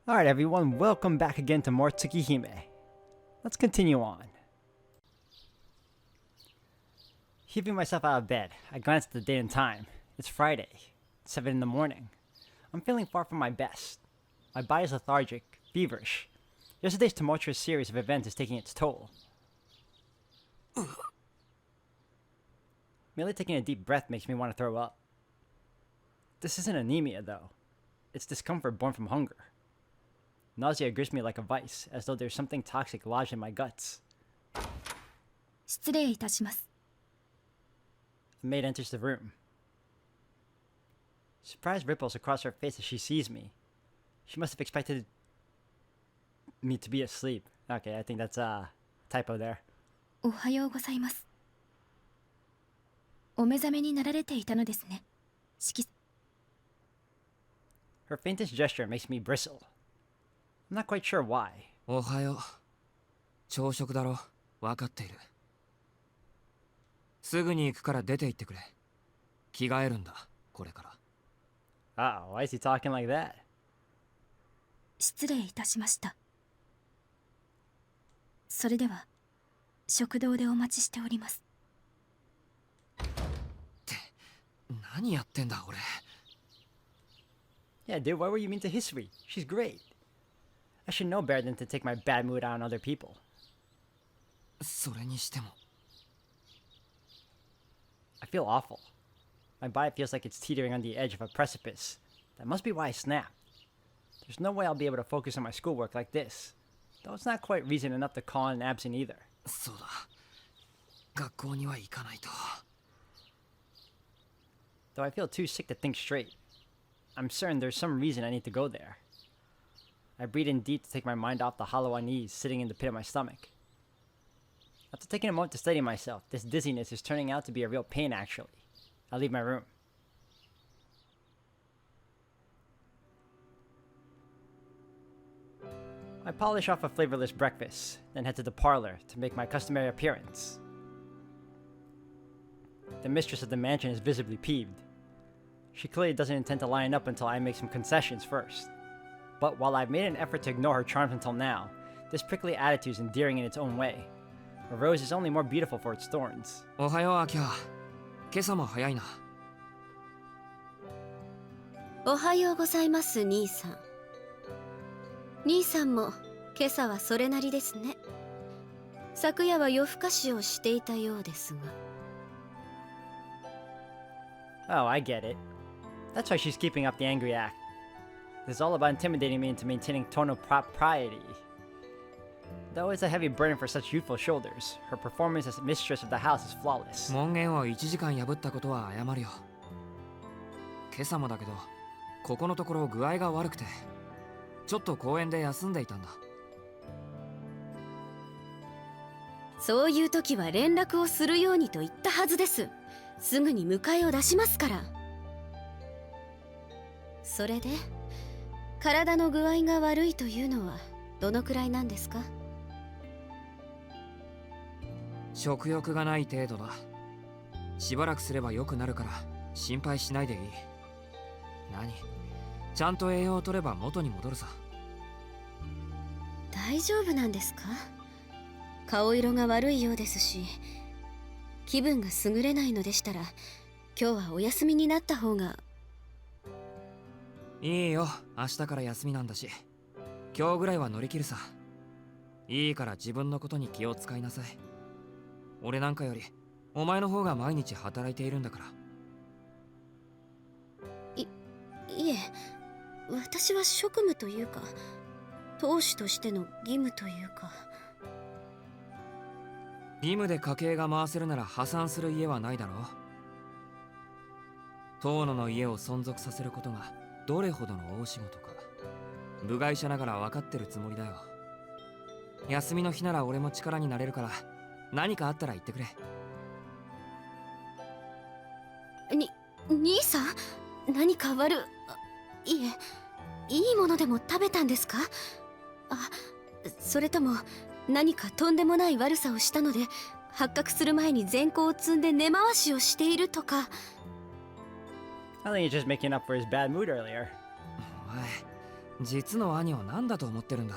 Alright everyone, welcome back again to more Tsukihime. Let's continue on. Heaving myself out of bed, I glance at the date and time. It's Friday, 7 in the morning. I'm feeling far from my best. My body is lethargic, feverish. Yesterday's tumultuous series of events is taking its toll. Merely taking a deep breath makes me want to throw up. This isn't anemia though. It's discomfort born from hunger. Nausea grips me like a vice, as though there's something toxic lodged in my guts. 失礼いたします。 The maid enters the room. Surprise ripples across her face as she sees me. She must have expected me to be asleep. Okay, I think that's a typo there. おはようございます。お目覚めになられていたのですね。Her faintest gesture makes me bristle. I'm not quite sure why. おはよう。朝食だろ。わかっている。すぐに行くから出て行ってくれ。着替えるんだ、これから。Oh, why is he talking like that? 失礼いたしました。それでは、食堂でお待ちしております。って、何やってんだ、俺。Yeah, dude, why were you mean to History? She's great. I should know better than to take my bad mood out on other people. それにしても。I feel awful. My body feels like it's teetering on the edge of a precipice. That must be why I snapped. There's no way I'll be able to focus on my schoolwork like this. Though it's not quite reason enough to call in absent either. そうだ。学校には行かないと。Though I feel too sick to think straight. I'm certain there's some reason I need to go there. I breathe in deep to take my mind off the hollow unease sitting in the pit of my stomach. After taking a moment to steady myself, this dizziness is turning out to be a real pain actually. I leave my room. I polish off a flavorless breakfast, then head to the parlor to make my customary appearance. The mistress of the mansion is visibly peeved. She clearly doesn't intend to line up until I make some concessions first. But while I've made an effort to ignore her charms until now, this prickly attitude is endearing in its own way. A rose is only more beautiful for its thorns. おはよう、アキラ。今朝も早いな。おはようございます、兄さん。兄さんも今朝はそれなりですね。昨夜は夜更かしをしていたようですが。Oh, I get it. That's why she's keeping up the angry act. This is all about intimidating me into maintaining tone of propriety. Though it's a heavy burden for such youthful shoulders, her performance as mistress of the house is flawless. 門限を1時間破ったことは謝るよ。今朝もだけど、ここのところ具合が悪くて、ちょっと公園で休んでいたんだ。そういう時は連絡をするようにと言ったはずです。すぐに迎えを出しますから。それで、体の具合が悪いというのはどのくらいなんですか？食欲がない程度だ。しばらくすれば良くなるから心配しないでいい。何？ちゃんと栄養を取れば元に戻るさ。大丈夫なんですか？顔色が悪いようですし、気分が優れないのでしたら今日はお休みになった方が。いいよ、明日から休みなんだし、今日ぐらいは乗り切るさ。いいから自分のことに気を使いなさい。俺なんかよりお前の方が毎日働いているんだから。いえ、私は職務というか当主としての義務というか。義務で家計が回せるなら破産する家はないだろう。遠野の家を存続させることがどれほどの大仕事か部外者ながら分かってるつもりだよ。休みの日なら俺も力になれるから何かあったら言ってくれ。兄さん、何かいえ、いいものでも食べたんですか？あ、それとも何かとんでもない悪さをしたので発覚する前に善行を積んで根回しをしているとか。I think he's just making up for his bad mood earlier. お前、実の兄を何だと思ってるんだ。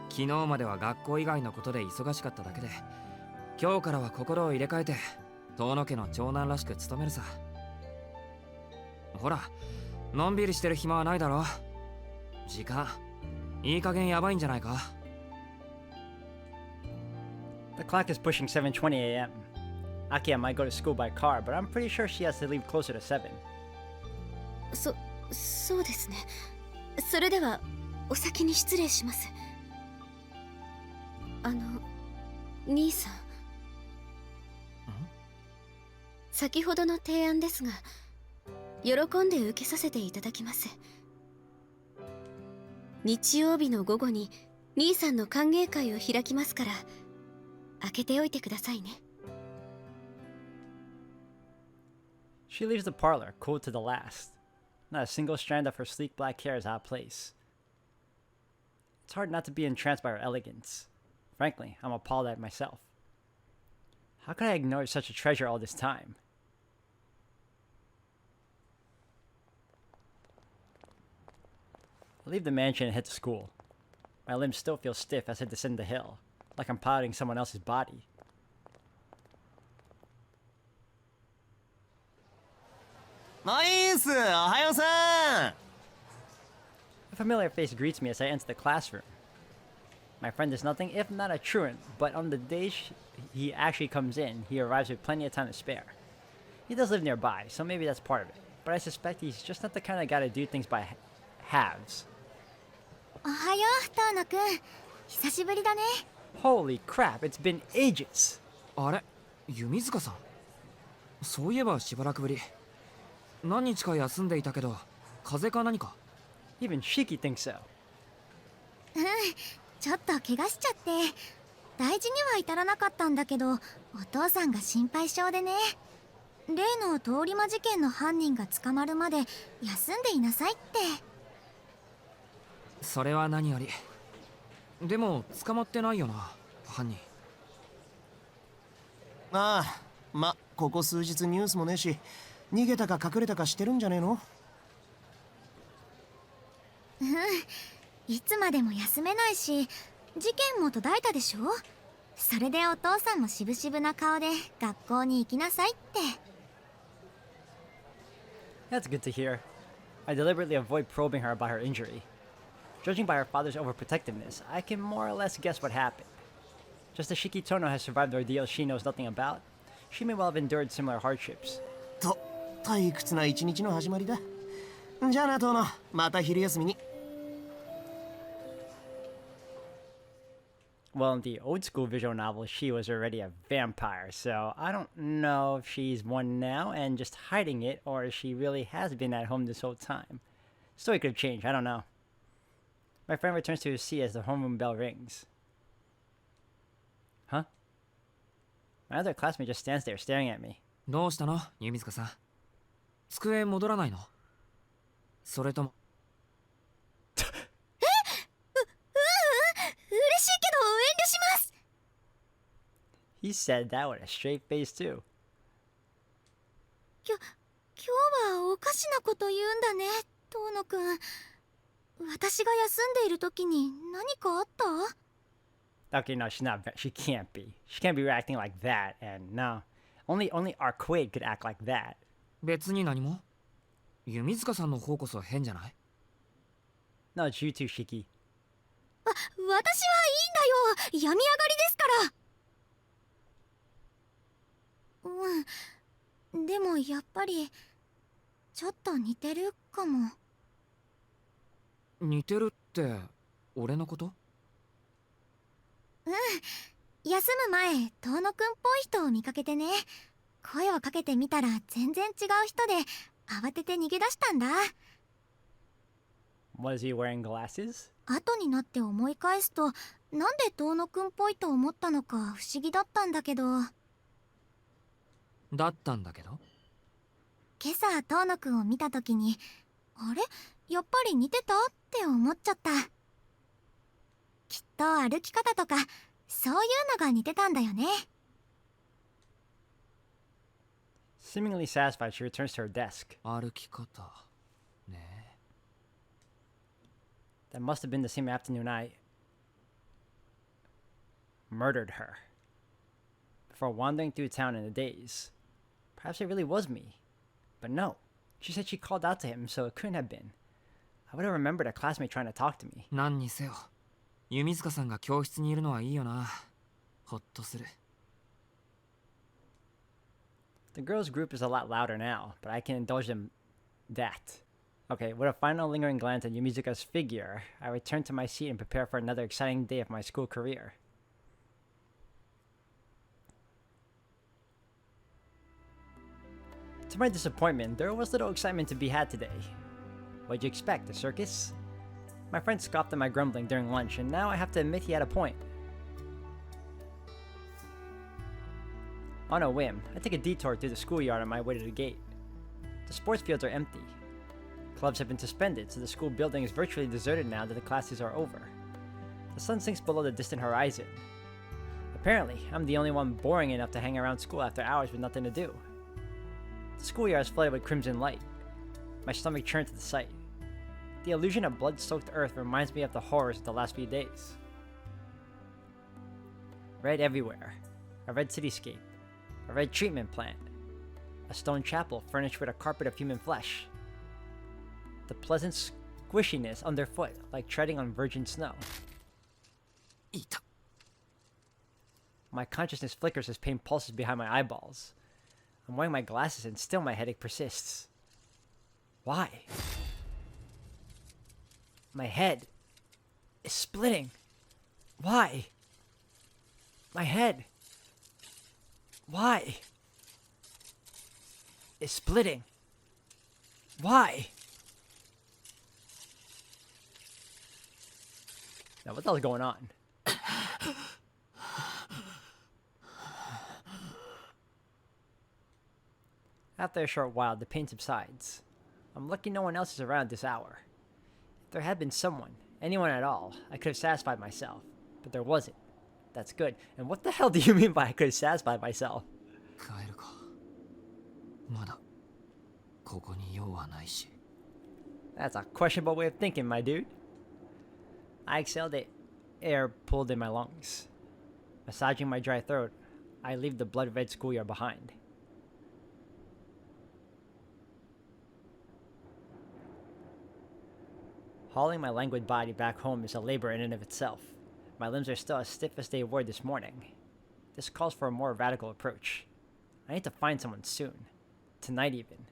昨日までは学校以外のことで忙しかっただけで、今日からは心を入れ替えて遠野家の長男らしく務めるさ。ほら、のんびりしてる暇はないだろ。時間いい加減やばいんじゃないか。 The clock is pushing 7:20 a.m. Akia might go to school by car, but I'm pretty sure she has to leave closer to 7. そうですね。それではお先に失礼します。兄さん、先ほどの提案ですが、喜んで受けさせていただきます。日曜日の午後に兄さんの歓迎会を開きますから、開けておいてくださいね。She leaves the parlor, cool to the last. Not a single strand of her sleek black hair is out of place. It's hard not to be entranced by her elegance. Frankly, I'm appalled at myself. How could I ignore such a treasure all this time? I leave the mansion and head to school. My limbs still feel stiff as I descend the hill, like I'm piloting someone else's body. Nice! おはようさん! A familiar face greets me as I enter the classroom. My friend is nothing if not a truant, but on the days he actually comes in, he arrives with plenty of time to spare. He does live nearby, so maybe that's part of it, but I suspect he's just not the kind of guy to do things by halves. おはよう遠野くん、久しぶりだね。 Holy crap, it's been ages! あれ、弓塚さん。そういえばしばらくぶり。何日か休んでいたけど、風邪か何か？ Even Shiki thinks so. ちょっと怪我しちゃって、大事には至らなかったんだけど、お父さんが心配性でね。例の通り魔事件の犯人が捕まるまで休んでいなさいって。それは何より。でも捕まってないよな、犯人。ああ、ま、ここ数日ニュースもねえし、逃げたか隠れたかしてるんじゃねえの？いつまでも休めないし、事件も途絶えたでしょ。それでお父さんも渋々な顔で学校に行きなさいって。That's good to hear. I deliberately avoid probing her about her injury. Judging by her father's overprotectiveness, I can more or less guess what happened. Just as Shiki Tono has survived ordeals she knows nothing about, she may well have endured similar hardships. と、退屈な一日の始まりだ。じゃあな、トーノ、また昼休みに。Well, in the old school visual novel, she was already a vampire, so I don't know if she's one now and just hiding it, or if she really has been at home this whole time. Story could have changed, I don't know. My friend returns to his seat as the homeroom bell rings. Huh? My other classmate just stands there staring at me. どうしたの、弓塚さん。机戻らないの？それとも。嬉しいけど遠慮します。 He said that with a straight face too. 今日はおかしなこと言うんだね、遠野くん。私が休んでいる時に何かあった？ Okay, no, she's not. She can't be. She can't be reacting like that. And no, only Arquaid could act like that. 別に何も。弓塚さんの方こそ変じゃない？ No, it's you too, Shiki. 私はいいんだよ。病み上がりですから。でもやっぱりちょっと似てるかも。似てるって俺のこと？休む前遠野くんっぽい人を見かけてね、声をかけてみたら全然違う人で慌てて逃げ出したんだ。 Was he wearing glasses? 後になって思い返すと、なんで遠野くんっぽいと思ったのか不思議だったんだけど。だったんだけど。今朝遠野くんを見た時に、あれやっぱり似てたって思っちゃった。きっと歩き方とかそういうのが似てたんだよね。 Seemingly satisfied, she returns to her desk. 歩き方ね That must have been the same afternoon I murdered her. Before wandering through town in a daze. Perhaps it really was me. But no. She said she called out to him, so it couldn't have been. I would have remembered a classmate trying to talk to me. 何にせよ、弓塚さんが教室にいるのはいいよな。ほっとする。The girls' group is a lot louder now, but I can indulge them that. Okay, with a final lingering glance at Yumizuka's figure, I return to my seat and prepare for another exciting day of my school career. To my disappointment, there was little excitement to be had today. What'd you expect, a circus? My friend scoffed at my grumbling during lunch, and now I have to admit he had a point. On a whim, I take a detour through the schoolyard on my way to the gate. The sports fields are empty. Clubs have been suspended, so the school building is virtually deserted now that the classes are over. The sun sinks below the distant horizon. Apparently, I'm the only one boring enough to hang around school after hours with nothing to do. The schoolyard is flooded with crimson light. My stomach churns at the sight. The illusion of blood-soaked earth reminds me of the horrors of the last few days. Red everywhere. A red cityscape. A red treatment plant. A stone chapel furnished with a carpet of human flesh. The pleasant squishiness underfoot, like treading on virgin snow. いた。 My consciousness flickers as pain pulses behind my eyeballs. I'm wearing my glasses and still my headache persists. Why? My head is splitting. Why? My head. Why? Is splitting. Why? Now what the hell's going on? After a short while, the pain subsides. I'm lucky no one else is around this hour. If there had been someone, anyone at all, I could have satisfied myself. But there wasn't. That's good. And what the hell do you mean by I could have satisfied myself? 帰るか。まだここに用はないし。 That's a questionable way of thinking, my dude. I exhaled the air pulled in my lungs. Massaging my dry throat, I leave the blood-red schoolyard behind. Hauling my languid body back home is a labor in and of itself. My limbs are still as stiff as they were this morning. This calls for a more radical approach. I need to find someone soon. Tonight even.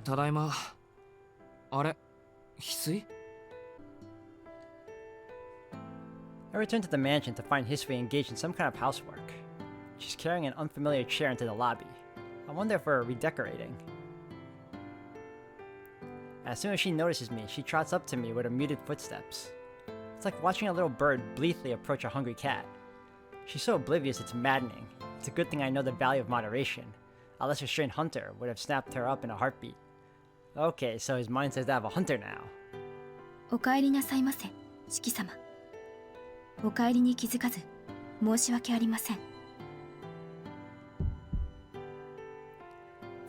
ただいま。あれ、翡翠？ I return to the mansion to find Hisui engaged in some kind of housework. She's carrying an unfamiliar chair into the lobby. I wonder if we're redecorating. As soon as she notices me, she trots up to me with her muted footsteps. It's like watching a little bird blithely approach a hungry cat. She's so oblivious it's maddening. It's a good thing I know the value of moderation. A less restrained hunter would have snapped her up in a heartbeat. Okay, so his mind says to have a hunter now. お帰りなさいませ、四季様。お帰りに気づかず、申し訳ありません。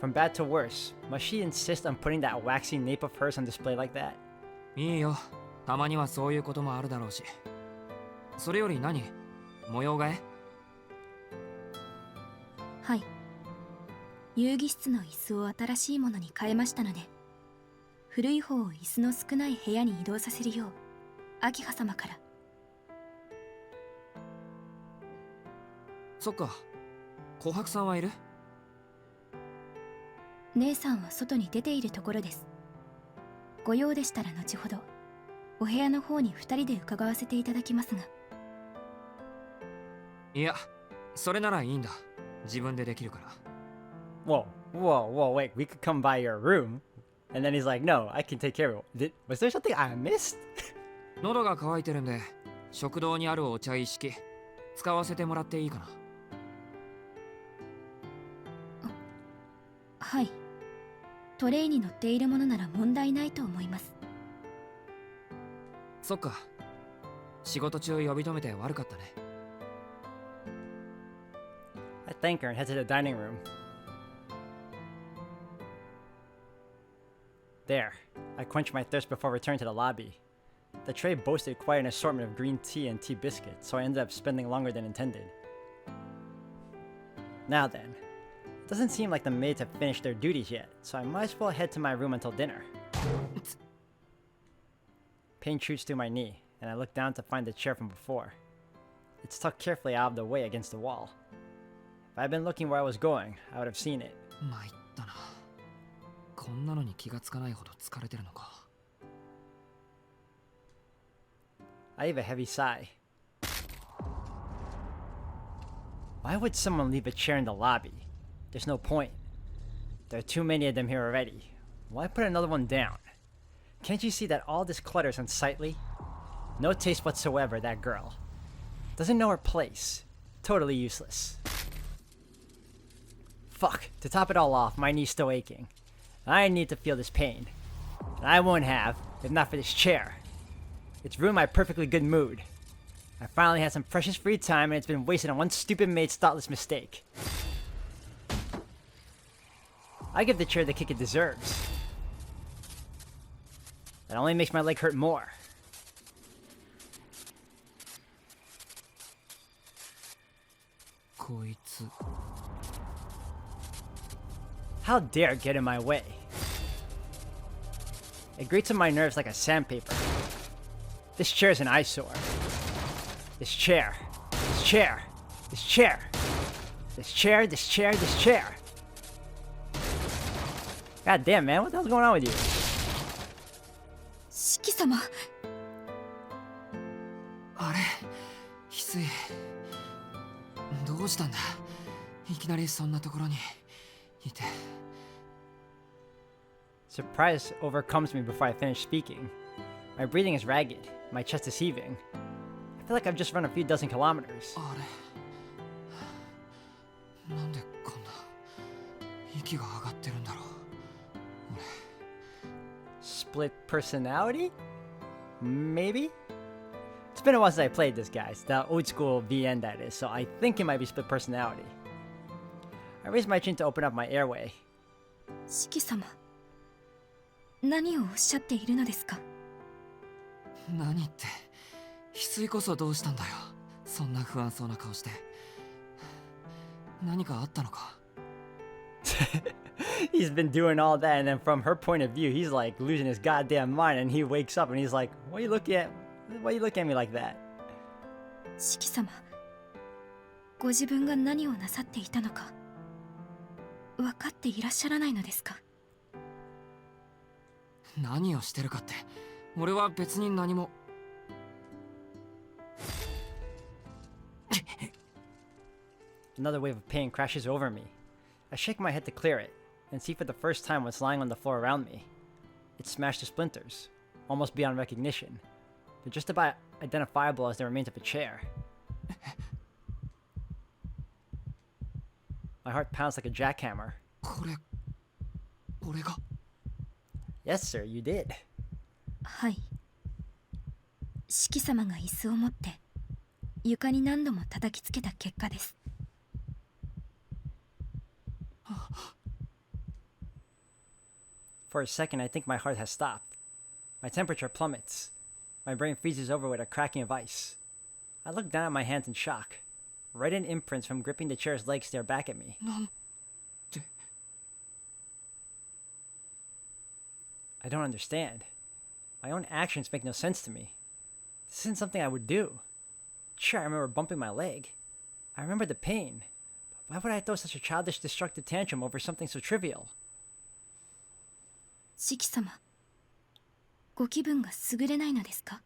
From bad to worse, must she insist on putting that waxy nape of hers on display like that? いいよ。たまにはそういうこともあるだろうし。それより何？模様替え？はい。遊戯室の椅子を新しいものに変えましたので、古い方を椅子の少ない部屋に移動させるよう、秋葉様から。そっか。琥珀さんはいる？姉さんは外に出ているところです。ご用でしたら後ほどお部屋の方に2人で伺わせていただきますが。いや、それならいいんだ。自分でできるから。Whoa, wait, we could come by your room? And then he's like, no, I can take care of it. Was there something I missed? 喉が渇いてるんで、食堂にあるお茶一式使わせてもらっていいかな。はい。トレイに乗っているものなら問題ないと思います。そっか。仕事中呼び止めて悪かったね。I thank her and head to the dining room. There, I quenched my thirst before returning to the lobby. The tray boasted quite an assortment of green tea and tea biscuits, so I ended up spending longer than intended. Now then, it doesn't seem like the maids have finished their duties yet, so I might as well head to my room until dinner. Pain shoots through my knee, and I look down to find the chair from before. It's tucked carefully out of the way against the wall. If I'd been looking where I was going, I would have seen it. 参ったな。こんなのに気がつかないほど疲れてるのか。I heave a heavy sigh. Why would someone leave a chair in the lobby? There's no point. There are too many of them here already. Why put another one down? Can't you see that all this clutter is unsightly? No taste whatsoever, that girl. Doesn't know her place. Totally useless. Fuck, to top it all off, my knee's still aching. I need to feel this pain. And I won't have, if not for this chair. It's ruined my perfectly good mood. I finally had some precious free time and it's been wasted on one stupid maid's thoughtless mistake. I give the chair the kick it deserves. That only makes my leg hurt more. How dare it get in my way? It grates on my nerves like a sandpaper. This chair is an eyesore. This chair. This chair. This chair. This chair, this chair, this chair. God damn, man, what the hell's going on with you? 四季様。あれ、翡翠。どうしたんだ。いきなりそんなところにいて。Surprise overcomes me before I finish speaking. My breathing is ragged. My chest is heaving. I feel like I've just run a few dozen kilometers. あれ、なんでこんな息が上がってるんだろう。Split personality? Maybe? It's been a while since I played this, guys. The old school VN, that is, so I think it might be split personality. I raised my chin to open up my airway. 四季様。何をおっしゃっているのですか。何って、翡翠こそどうしたんだよ。そんな不安そうな顔して。何かあったのか。He's been doing all that, and then from her point of view, he's like losing his goddamn mind, and he wakes up and he's like, Why you looking at me like that? 四季様。ご自分が何をなさっていたのか分かっていらっしゃらないのですか。何をしてるかって、俺は別に何も。Another wave of pain crashes over me. I shake my head to clear it, and see for the first time what's lying on the floor around me. It's smashed to splinters, almost beyond recognition. They're just about identifiable as the remains of a chair. My heart pounds like a jackhammer. これ、俺が。Yes, sir, you did. はい。四季様が椅子を持って床に何度も叩きつけた結果です。For a second, I think my heart has stopped. My temperature plummets. My brain freezes over with a cracking of ice. I look down at my hands in shock. Reddened imprints from gripping the chair's legs stare back at me. なんて。I don't understand. My own actions make no sense to me. This isn't something I would do. Sure, I remember bumping my leg. I remember the pain. But why would I throw such a childish, destructive tantrum over something so trivial? 四季様、ご気分が優れないのですか。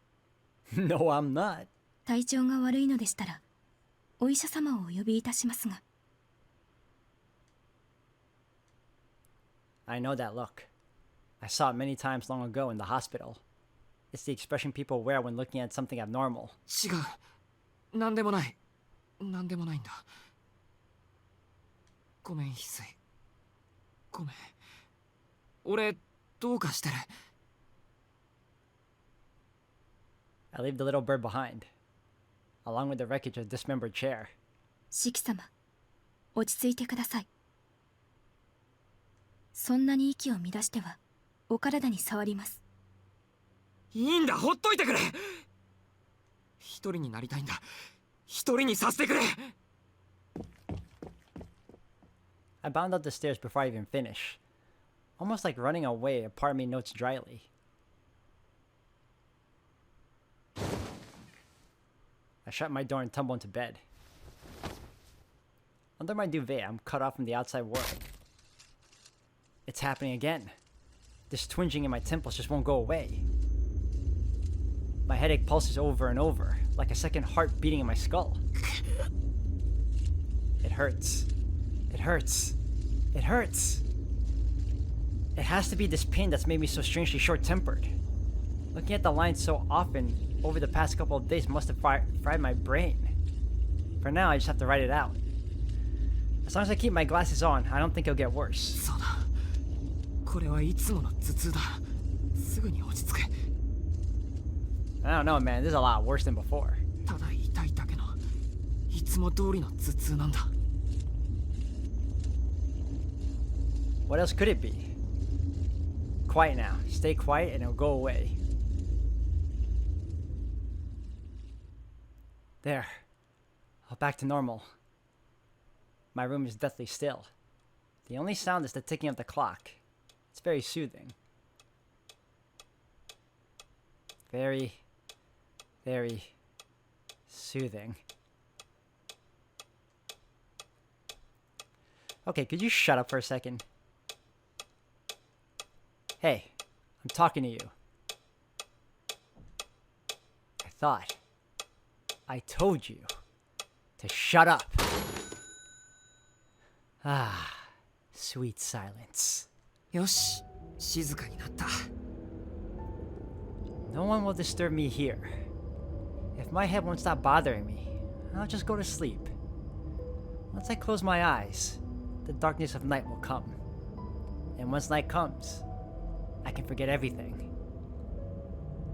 No, I'm not. 体調が悪いのでしたら、お医者様をお呼びいたしますが。I know that look. I saw it many times long ago in the hospital. It's the expression people wear when looking at something abnormal. 違う。なんでもない。なんでもないんだ。ごめん、翡翠。ごめん。俺、どうかしてる。I leave the little bird behind, along with the wreckage of a dismembered chair. 四季様、落ち着いてください。そんなに息を乱してはお体に触ります。いいんだ、ほっといてくれ。一人になりたいんだ。一人にさせてくれ。 I bound up the stairs before I even finish. Almost like running away, a part of me notes dryly. I shut my door and tumble into bed. Under my duvet, I'm cut off from the outside world. It's happening again. This twinging in my temples just won't go away. My headache pulses over and over, like a second heart beating in my skull. It hurts. It hurts. It hurts. It has to be this pain that's made me so strangely short-tempered. Looking at the lines so often over the past couple of days must have fried my brain. For now, I just have to write it out. As long as I keep my glasses on, I don't think it'll get worse. そうだ。これはいつもの頭痛だ。すぐに落ち着く。I don't know, man. This is a lot worse than before. ただ痛いだけのいつも通りの頭痛なんだ。What else could it be? Quiet now. Stay quiet and it'll go away. There. All back to normal. My room is deathly still. The only sound is the ticking of the clock. It's very soothing. Very, very soothing. Okay, could you shut up for a second? Hey, I'm talking to you. I told you to shut up. Ah, sweet silence. よし、静かになった。 No one will disturb me here. If my head won't stop bothering me, I'll just go to sleep. Once I close my eyes, the darkness of night will come. And once night comes, I can forget everything.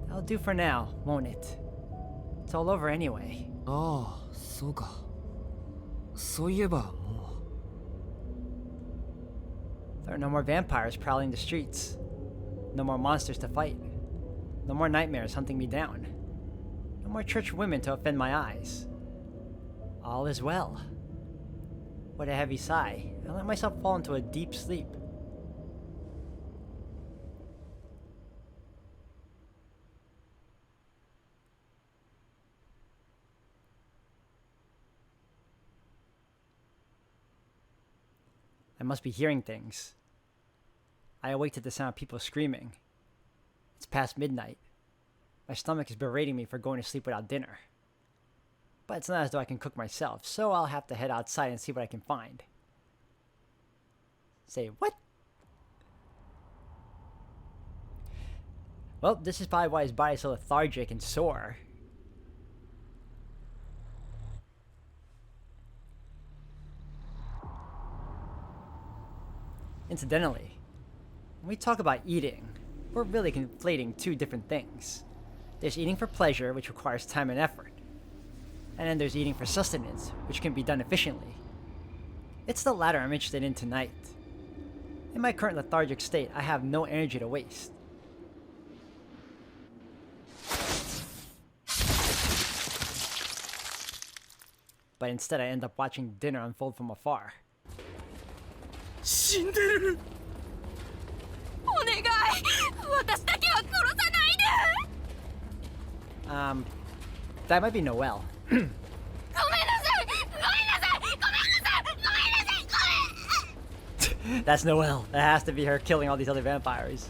That'll do for now, won't it? It's all over anyway. ああ、そうか。そういえばも There are no more vampires prowling the streets. No more monsters to fight. No more nightmares hunting me down. No more church women to offend my eyes. All is well. With a heavy sigh, I let myself fall into a deep sleep. I must be hearing things. I awake to the sound of people screaming. It's past midnight. My stomach is berating me for going to sleep without dinner. But it's not as though I can cook myself, so I'll have to head outside and see what I can find. Say, what? Well, this is probably why his body's so lethargic and sore. Incidentally, when we talk about eating, we're really conflating two different things. There's eating for pleasure, which requires time and effort. And then there's eating for sustenance, which can be done efficiently. It's the latter I'm interested in tonight. In my current lethargic state, I have no energy to waste. But instead I end up watching dinner unfold from afar. 死んでる。お願い、私だけは殺さないで。That might be Noelle. ごめんなさい、ごめんなさい、ごめんなさい、ごめんなさい、ごめん。 That's Noelle. That has to be her killing all these other vampires.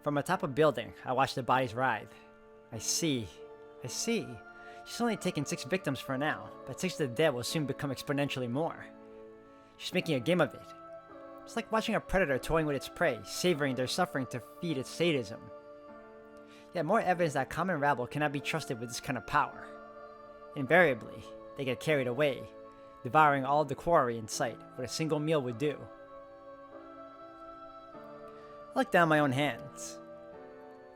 From atop a building, I watch the bodies writhe. I see. She's only taken 6 victims for now, but 6 of the dead will soon become exponentially more. She's making a game of it. It's like watching a predator toying with its prey, savoring their suffering to feed its sadism. Yet more evidence that common rabble cannot be trusted with this kind of power. Invariably, they get carried away, devouring all the quarry in sight, what a single meal would do. I look down my own hands.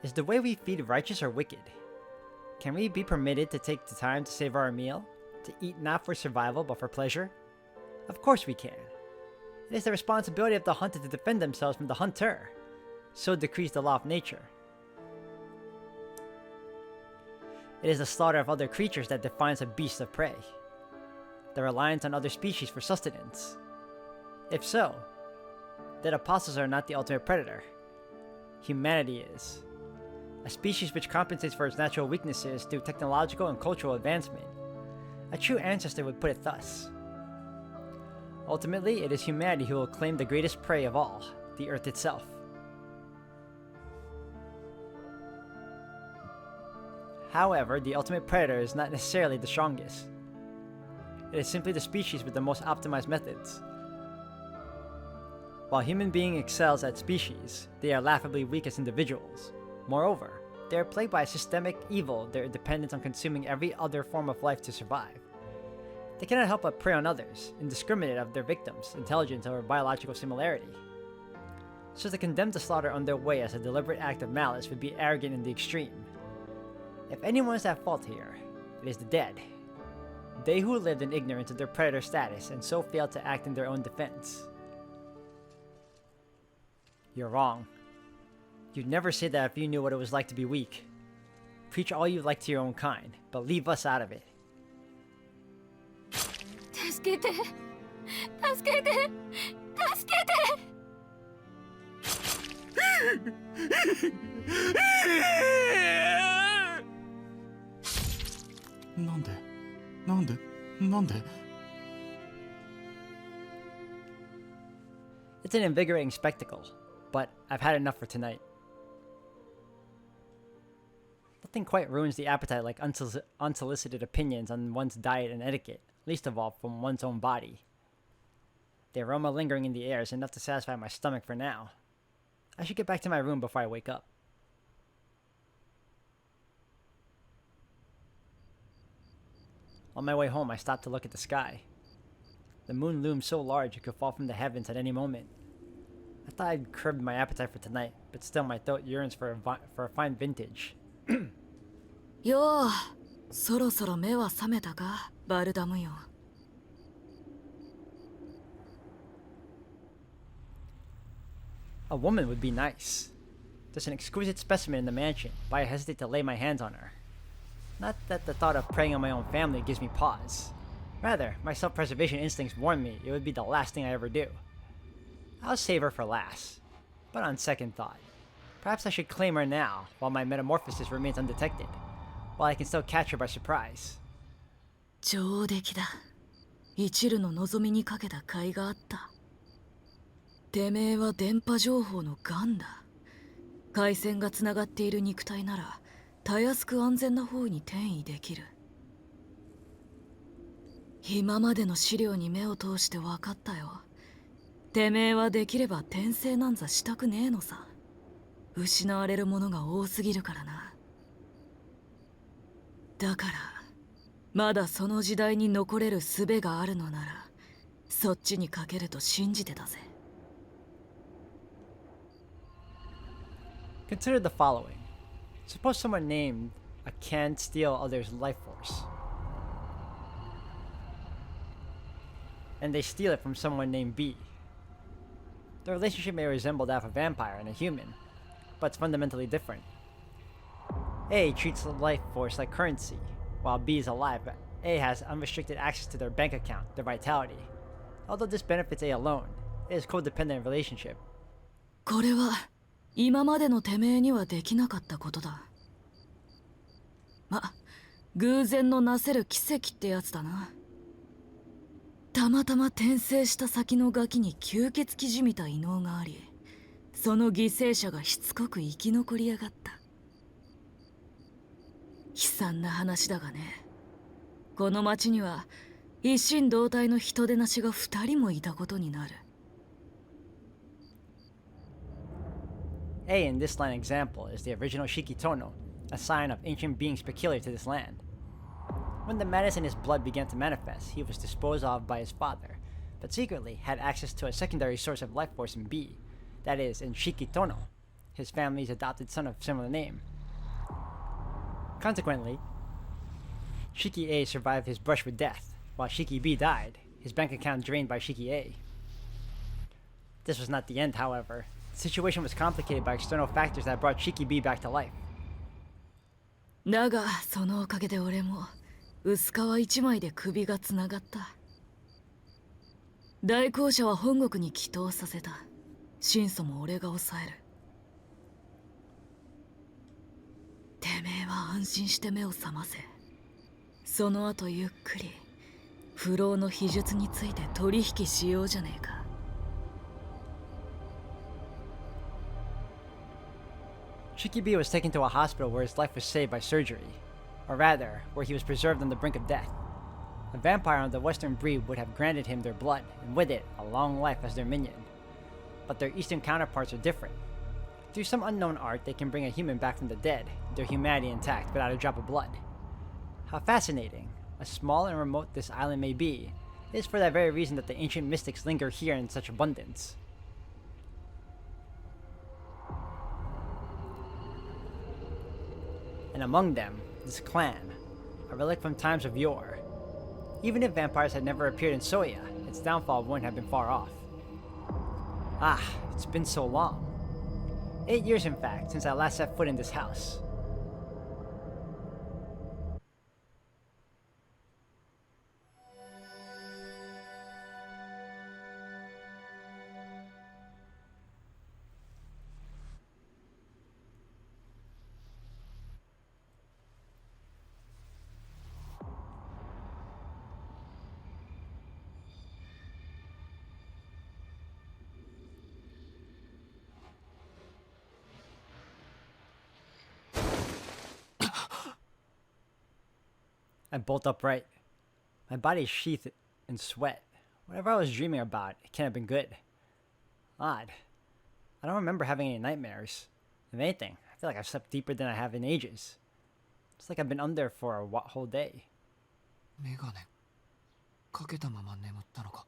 Is the way we feed righteous or wicked? Can we be permitted to take the time to savor our meal, To eat not for survival but for pleasure? Of course we can. It is the responsibility of the hunted to defend themselves from the hunter. So decrees the law of nature. It is the slaughter of other creatures that defines a beast of prey. The reliance on other species for sustenance. If so, then apostles are not the ultimate predator. Humanity is. A species which compensates for its natural weaknesses through technological and cultural advancement. A true ancestor would put it thus. Ultimately, it is humanity who will claim the greatest prey of all, the earth itself. However, the ultimate predator is not necessarily the strongest. It is simply the species with the most optimized methods. While human being excels at species, they are laughably weak as individuals. Moreover, they are plagued by a systemic evil, their dependence on consuming every other form of life to survive. They cannot help but prey on others, indiscriminate of their victims, intelligence, or biological similarity. So to condemn the slaughter on their way as a deliberate act of malice would be arrogant in the extreme. If anyone is at fault here, it is the dead. They who lived in ignorance of their predator status and so failed to act in their own defense. You're wrong. You'd never say that if you knew what it was like to be weak. Preach all you like to your own kind, but leave us out of it. 助けて助けて助けてなんで It's an invigorating spectacle, but I've had enough for tonight. Nothing quite ruins the appetite like unsolicited opinions on one's diet and etiquette, least of all from one's own body. The aroma lingering in the air is enough to satisfy my stomach for now. I should get back to my room before I wake up. On my way home, I stopped to look at the sky. The moon loomed so large it could fall from the heavens at any moment. I thought I'd curbed my appetite for tonight, but still my throat yearns for a fine vintage. よう、そろそろ目は覚めたか、バルダムよ。A woman would be nice. There's an exquisite specimen in the mansion, but I hesitate to lay my hands on her. Not that the thought of preying on my own family gives me pause. Rather, my self-preservation instincts warn me it would be the last thing I ever do. I'll save her for last. But on second thought, perhaps I should claim her now, while my metamorphosis remains undetected, while I can still catch her by surprise. 上出来だ。一縷の望みにかけた甲斐があった。てめえは電波情報のガンだ。回線がつながっている肉体なら、たやすく安全な方に転移できる。今までの資料に目を通して分かったよ。てめえはできれば転生なんざしたくねえのさ。失われるものが多すぎるからな。だからまだその時代に残れる術があるのならそっちにかけると信じてたぜ。 Consider the following. Suppose someone named A can steal others' life force. And they steal it from someone named B. The relationship may resemble that of a vampire and a human, but it's fundamentally different. A treats the life force like currency, while B is alive, but A has unrestricted access to their bank account, their vitality. Although this benefits A alone, it is codependent relationship. これは今までのてめえにはできなかったことだ。ま、偶然のなせる奇跡ってやつだな。たまたま転生した先のガキに吸血鬼じみた異能があり、その犠牲者がしつこく生き残りやがった。悲惨な話だがね、この町には一心同体の人でなしが2人もいたことになる。A in this line example is the original Shikitono, a sign of ancient beings peculiar to this land. When the madness in his blood began to manifest, he was disposed of by his father, but secretly had access to a secondary source of life force in B, that is, in Shikitono, his family's adopted son of similar name. Consequently, Shiki A survived his brush with death, while Shiki B died, his bank account drained by Shiki A. This was not the end, however. The situation was complicated by external factors that brought Shiki B back to life. だがそのおかげで俺も薄皮一枚で首がつながった。大公社は本国に帰投させた。神祖も俺が抑える。てめえは安心して目を覚ませ。その後ゆっくり不老の秘術について取引しようじゃねえか。Shiki B was taken to a hospital where his life was saved by surgery, or rather, where he was preserved on the brink of death. A vampire of the Western breed would have granted him their blood, and with it, a long life as their minion. But their Eastern counterparts are different. Through some unknown art, they can bring a human back from the dead, their humanity intact without a drop of blood. How fascinating. As small and remote this island may be, it is for that very reason that the ancient mystics linger here in such abundance. And among them, this clan, a relic from times of yore. Even if vampires had never appeared in Soya, its downfall wouldn't have been far off. Ah, it's been so long. 8 years in fact, since I last set foot in this house. I bolt upright. My body is sheathed in sweat. Whatever I was dreaming about, it can't have been good. Odd. I don't remember having any nightmares. If anything, I feel like I've slept deeper than I have in ages. It's like I've been under for a whole day. メガネかけたまま眠ったのか。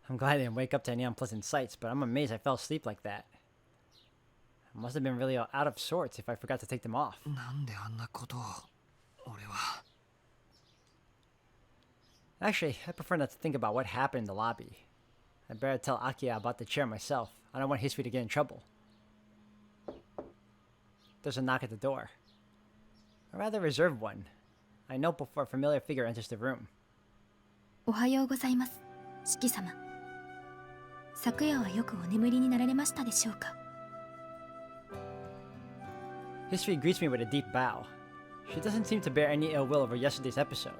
I'm glad I didn't wake up to any unpleasant sights, but I'm amazed I fell asleep like that. I must have been really out of sorts if I forgot to take them off. なんであんなことを俺は。 Actually, I prefer not to think about what happened in the lobby. I better tell Akia about the chair myself. I don't want Hisui to get in trouble. There's a knock at the door. A rather reserved one. I note before a familiar figure enters the room. おはようございます、四季様。昨夜はよくお眠りになられましたでしょうか。 Hisui greets me with a deep bow. She doesn't seem to bear any ill will over yesterday's episode.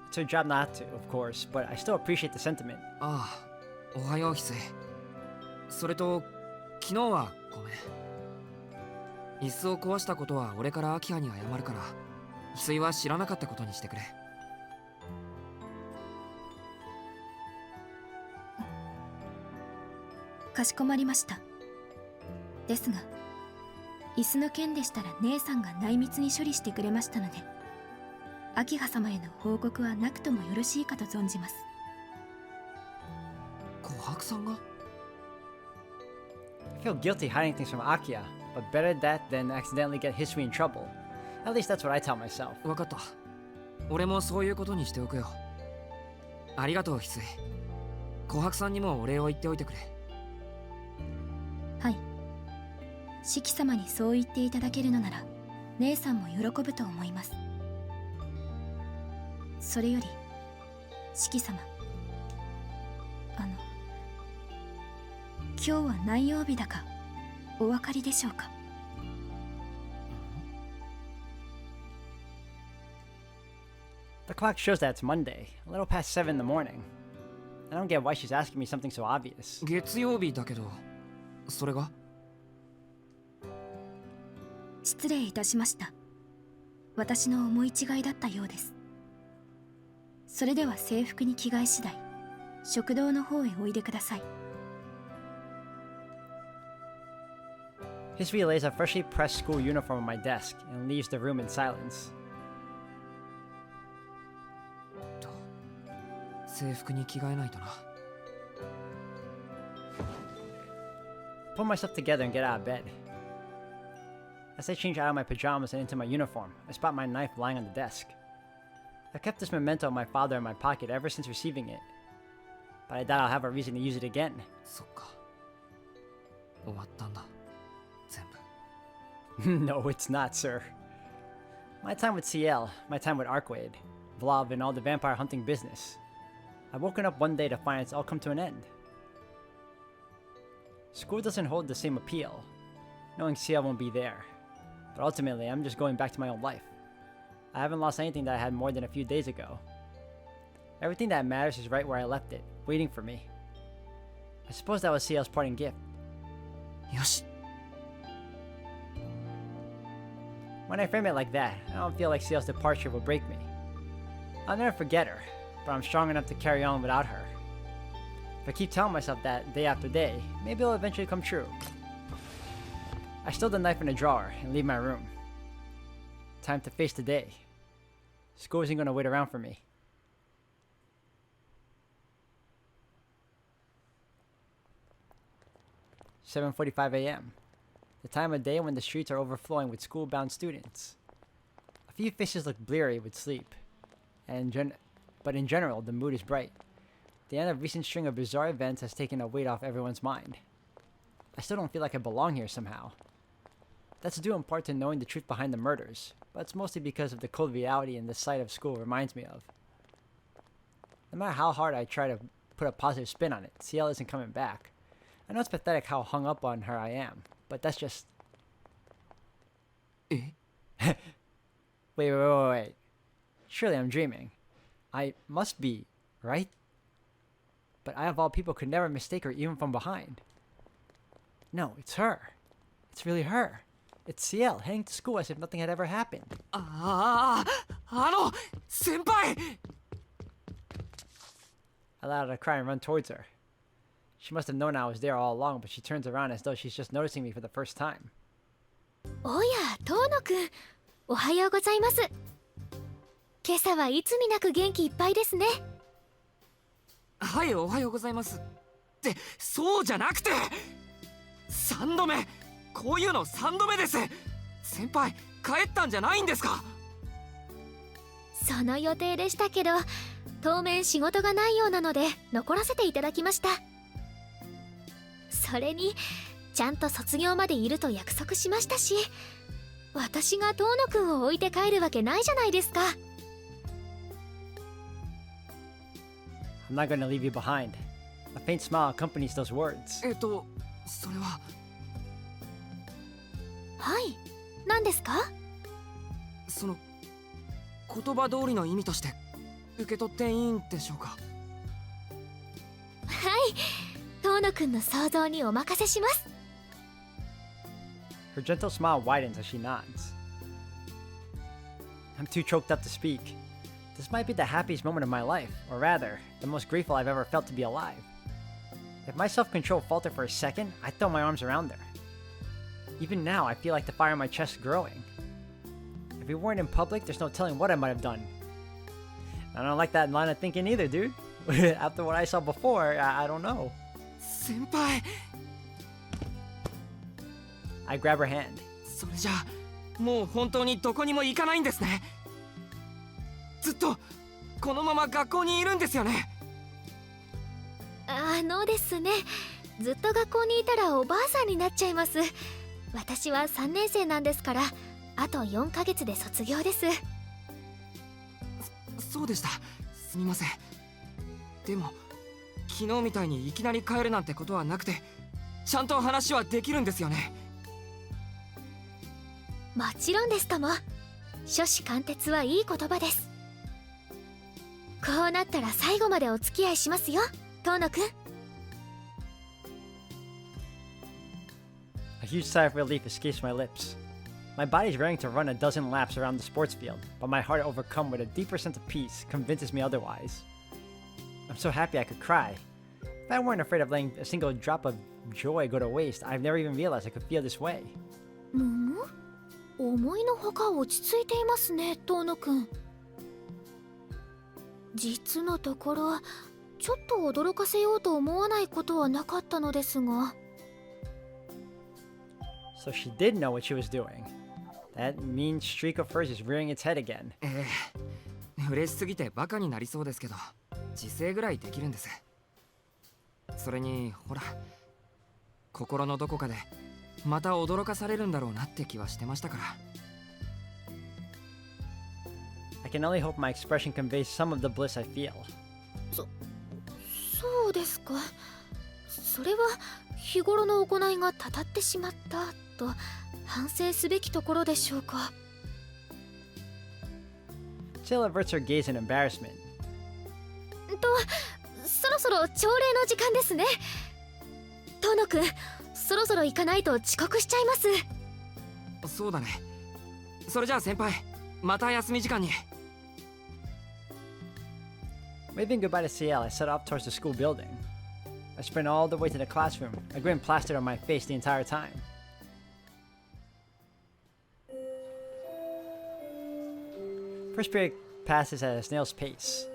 It's her job not to, of course, but I still appreciate the sentiment. ああ、おはよう翡翠。それと昨日はごめん。椅子を壊したことは俺からアキハに謝るから、翡翠は知らなかったことにしてくれ。かしこまりました。ですが、椅子の件でしたら姉さんが内密に処理してくれましたので、秋葉様への報告はなくともよろしいかと存じます。琥珀さんが I feel guilty hiding things from Akia, but better that than accidentally get Hisui in trouble. At least that's what I tell myself. 分かった。俺もそういうことにしておくよ。ありがとう翡翠。琥珀さんにもお礼を言っておいてくれ。はい。四季様にそう言っていただけるのなら、姉さんも喜ぶと思います。それより、四季様。今日は何曜日だかお分かりでしょうか。The clock shows that it's Monday, a little past 7 in the morning. I don't get why she's asking me something so obvious. 月曜日だけど、それが？失礼いたしました。私の思い違いだったようです。それでは制服に着替え次第、食堂の方へおいでください。Hisui lays a freshly pressed school uniform on my desk and leaves the room in silence. 制服に着替えないとな。Pull myself together and get out of bed. As I change out of my pajamas and into my uniform, I spot my knife lying on the desk. I've kept this memento of my father in my pocket ever since receiving it, but I doubt I'll have a reason to use it again. そっか。終わったんだ。全部。No, it's not, sir. My time with CL, my time with Arcwade, Vlav, and all the vampire hunting business. I've woken up one day to find it's all come to an end. School doesn't hold the same appeal, knowing CL won't be there. But ultimately, I'm just going back to my own life. I haven't lost anything that I had more than a few days ago. Everything that matters is right where I left it, waiting for me. I suppose that was CL's parting gift. よし。 When I frame it like that, I don't feel like CL's departure will break me. I'll never forget her, but I'm strong enough to carry on without her. If I keep telling myself that day after day, maybe it'll eventually come true. I stow the knife in a drawer and leave my room. Time to face the day. School isn't gonna wait around for me. "7:45 a.m. The time of day when the streets are overflowing with school-bound students. A few faces look bleary with sleep, but in general, the mood is bright. The end of a recent string of bizarre events has taken a weight off everyone's mind. I still don't feel like I belong here somehow. That's due in part to knowing the truth behind the murders, but it's mostly because of the cold reality and the sight of school reminds me of. No matter how hard I try to put a positive spin on it, CL isn't coming back. I know it's pathetic how hung up on her I am, but that's just... え Wait. Surely I'm dreaming. I must be, right? But I of all people could never mistake her even from behind. No, it's her. It's really her. It's CL heading to school as if nothing had ever happened. 先輩 I let out a cry and run towards her. She must have known I was there all along, but she turns around as though she's just noticing me for the first time. おや、遠野くん。おはようございます。今朝はいつになく元気いっぱいですね。はい、おはようございます。って、そうじゃなくて3度目こういうの3度目です。先輩、帰ったんじゃないんですか？その予定でしたけど、当面仕事がないようなので残らせていただきました。それにちゃんと卒業までいると約束しましたし、私が遠野くんを置いて帰るわけないじゃないですか。I'm not gonna leave you behind. A faint smile accompanies those words. それは。はい、何ですか？その言葉通りの意味として受け取っていいんでしょうか？はい、遠野くんの想像にお任せします。Her gentle smile widens as she nods. I'm too choked up to speak. This might be the happiest moment of my life, or rather, the most grateful I've ever felt to be alive. If my self-control faltered for a second, I'd throw my arms around her. Even now, I feel like the fire in my chest is growing. If we weren't in public, there's no telling what I might have done. I don't like that line of thinking either, dude. After what I saw before, I don't know. 先輩 I grab her hand. それじゃあもう本当にどこにも行かないんですね。ずっとこのまま学校にいるんですよね。ですね、ずっと学校にいたらおばあさんになっちゃいます。私は3年生なんですから、あと4ヶ月で卒業です。そうでした。すみません。でも昨日みたいにいきなり帰るなんてことはなくて、ちゃんと話はできるんですよね。もちろんですとも。初子貫徹はいい言葉です。こうなったら最後までお付き合いしますよ、遠野くん。A huge sigh of relief escapes my lips. My body's ready to run a dozen laps around the sports field, but my heart, overcome with a deeper sense of peace, convinces me otherwise. I'm so happy I could cry. If I weren't afraid of letting a single drop of joy go to waste, I've never even realized I could feel this way. 思いのほか落ち着いていますね、遠野くん。実のところ、ちょっと驚かせようと思わないことはなかったのですが。So she did know what she was doing. That mean streak of hers is rearing its head again. 嬉しすぎてバカになりそうですけど、自制ぐらいできるんです。それにほら、心のどこかでまた驚かされるんだろうなって気はしてましたから。I can only hope my expression conveys some of the bliss I feel. そうですか。それは日頃の行いがたたってしまったと反省すべきところでしょうか。Jill averts her gaze in embarrassment. そろそろ朝礼の時間ですね。遠野くん、そろそろ行かないと遅刻しちゃいます。そうだね。それじゃあ先輩、また休み時間に。Waving goodbye to CL, I set off towards the school building. I sprint all the way to the classroom, a grin plastered on my face the entire time. First period passes at a snail's pace.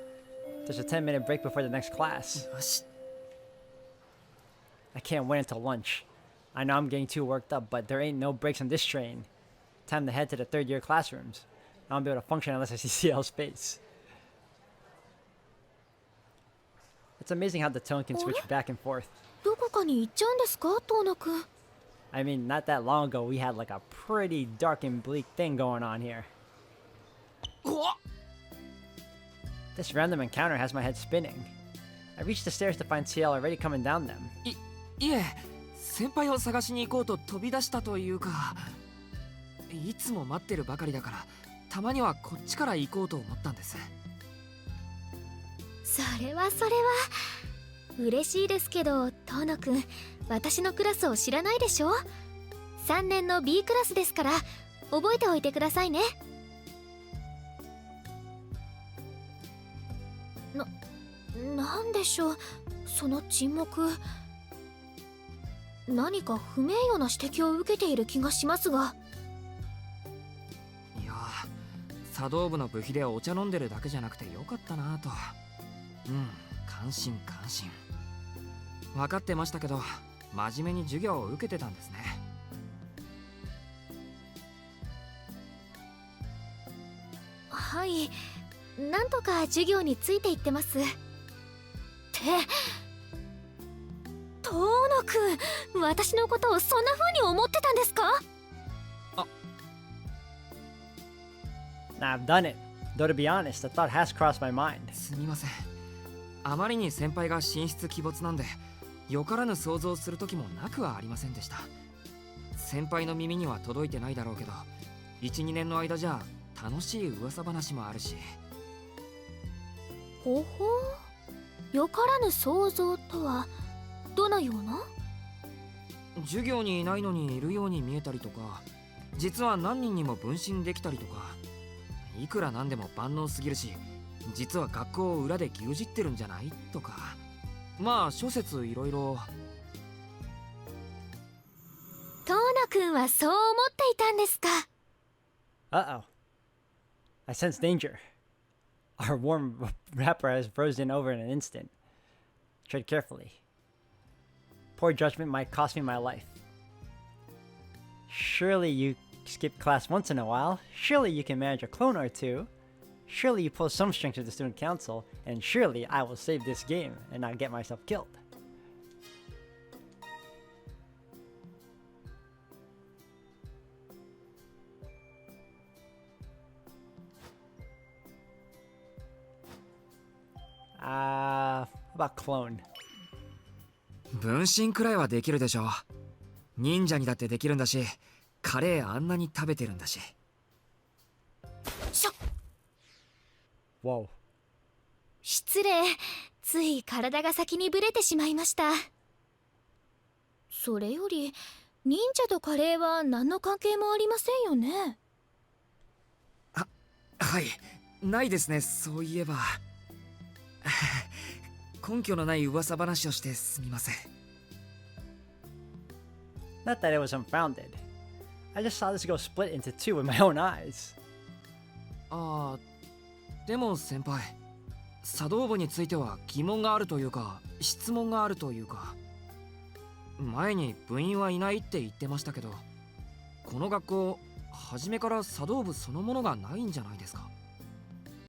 There's a 10-minute break before the next class. よし。 I can't wait until lunch. I know I'm getting too worked up, but there ain't no breaks on this train. Time to head to the third-year classrooms. I won't be able to function unless I see CL's face. It's amazing how the tone can switch back and forth. どこかに行っちゃうんですか、遠野くん。I mean, not that long ago, we had like a pretty dark and bleak thing going on here. This random encounter has my head spinning. I reached the stairs to find CL already coming down them. いえ、先輩を探しに行こうと飛び出したというか、いつも待ってるばかりだから、たまにはこっちから行こうと思ったんです。それは嬉しいですけど、遠野くん、私のクラスを知らないでしょ。3年の B クラスですから、覚えておいてくださいね。なんでしょう、その沈黙。何か不名誉な指摘を受けている気がしますが。いや、茶道部の部費でお茶飲んでるだけじゃなくてよかったなぁと。感心。分かってましたけど、真面目に授業を受けてたんですね。はい、なんとか授業についていってます。遠野くん、私のことをそんな風に思ってたんですか？ Now I've done it. Though to be honest, the thought has crossed my mind. すみません。あまりに先輩が神出鬼没なんで、よからぬ想像する時もなくはありませんでした。先輩の耳には届いてないだろうけど、1、2年の間じゃ楽しい噂話もあるし。ほほう、よからぬ想像とはどのような？授業にいないのにいるように見えたりとか、実は何人にも分身できたりとか、いくらなんでも万能すぎるし、実は学校を裏で牛耳ってるんじゃないとか、まあ諸説いろいろ。遠野くんはそう思っていたんですか。Uh-oh. I sense danger. Our warm wrapper has frozen over in an instant. Tread carefully. Poor judgment might cost me my life. Surely you skip class once in a while. Surely you can manage a clone or two. Surely you pull some strings with the student council. And surely I will save this game and not get myself killed. How about clone? 分身くらいはできるでしょ。忍者にだってできるんだし、カレーあんなに食べてるんだし。Whoa. 失礼、つい体が先にブレてしまいました。それより忍者とカレーは何の関係もありませんよね。はい、ないですね。そういえば根拠のない噂話をしてすみません。 Not that it was unfounded. I just saw this go split into two with my own eyes. ああ、でも先輩、茶道部については疑問があるというか、質問があるというか。前に部員はいないって言ってましたけど、この学校初めから茶道部そのものがないんじゃないですか。